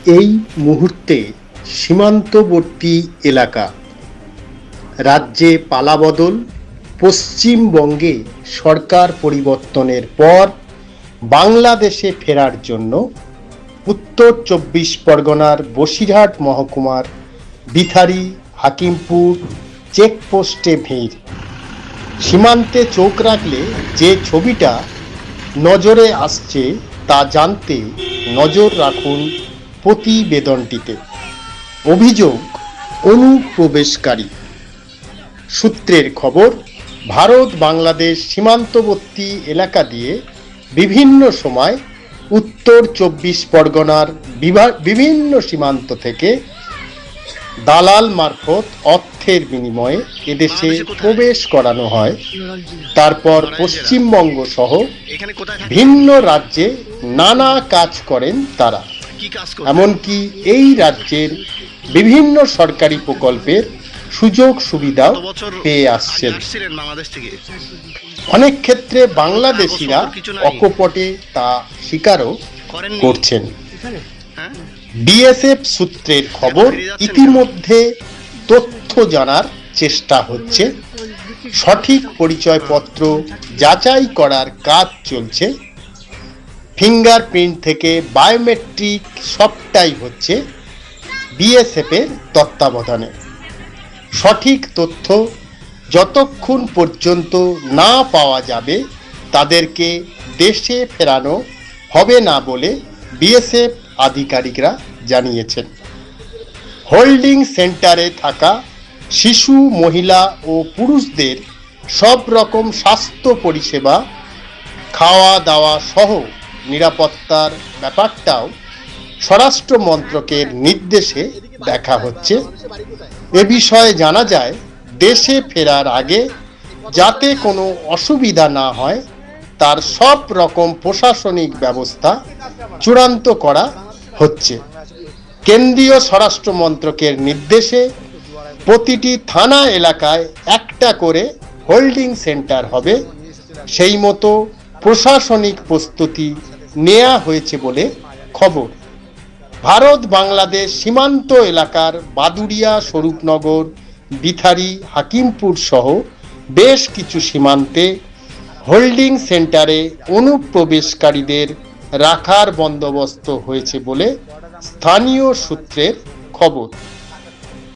এই মুহূর্তে সীমান্তবর্তী এলাকা রাজ্যে পালাবদল। পশ্চিমবঙ্গে সরকার পরিবর্তনের পর বাংলাদেশে ফেরার জন্য উত্তর ২৪ পরগনার বসিরহাট মহকুমার বিথারি হাকিমপুর চেকপোস্টে ভিড়। সীমান্তে চোখ রাখলে যে ছবিটা নজরে আসছে তা জানতে নজর রাখুন প্রতিবেদনটিতে। অভিযোগ অনুপ্রবেশকারী। সূত্রের খবর, ভারত বাংলাদেশ সীমান্তবর্তী এলাকা দিয়ে বিভিন্ন সময় উত্তর ২৪ পরগনার বিভিন্ন সীমান্ত থেকে দালাল মারফত অর্থের বিনিময়ে এদেশে প্রবেশ করানো হয়। তারপর পশ্চিমবঙ্গ সহ ভিন্ন রাজ্যে নানা কাজ করেন তারা। এমনকি এই রাজ্যের বিভিন্ন সরকারি প্রকল্পের সুযোগ সুবিধাও পেয়ে আসছেন। অনেক ক্ষেত্রে বাংলাদেশিরা অকপটে তা স্বীকারও করছেন। বিএসএফ সূত্রের খবর, ইতিমধ্যে তথ্য জানার চেষ্টা হচ্ছে। সঠিক পরিচয়পত্র যাচাই করার কাজ চলছে। ফিঙ্গারপ্রিন্ট থেকে বায়োমেট্রিক সবটাই হচ্ছে বিএসএফ এর তত্ত্বাবধানে। সঠিক তথ্য যতক্ষণ পর্যন্ত না পাওয়া যাবে তাদেরকে দেশে ফেরানো হবে না বলে বিএসএফ আধিকারিকরা জানিয়েছেন। হোল্ডিং সেন্টারে থাকা শিশু, মহিলা ও পুরুষদের সব রকম স্বাস্থ্য পরিষেবা, খাওয়া দাওয়া সহ নিরাপত্তার ব্যাপারটাও স্বরাষ্ট্র মন্ত্রকের নির্দেশে দেখা হচ্ছে। এ বিষয়ে জানা যায়, দেশে ফেরার আগে যাতে কোনো অসুবিধা না হয় তার সব রকম প্রশাসনিক ব্যবস্থা চূড়ান্ত করা হচ্ছে। কেন্দ্রীয় স্বরাষ্ট্র মন্ত্রকের নির্দেশে প্রতিটি থানা এলাকায় একটা করে হোল্ডিং সেন্টার হবে। সেই মতো প্রশাসনিক প্রস্তুতি নেওয়া হয়েছে বলে খবর। ভারত বাংলাদেশ সীমান্ত এলাকার বাদুড়িয়া, স্বরূপনগর, বিথারি, হাকিমপুর সহ বেশ কিছু সীমান্তে হোল্ডিং সেন্টারে অনুপ্রবেশকারীদের রাখার বন্দোবস্ত হয়েছে বলে স্থানীয় সূত্রের খবর।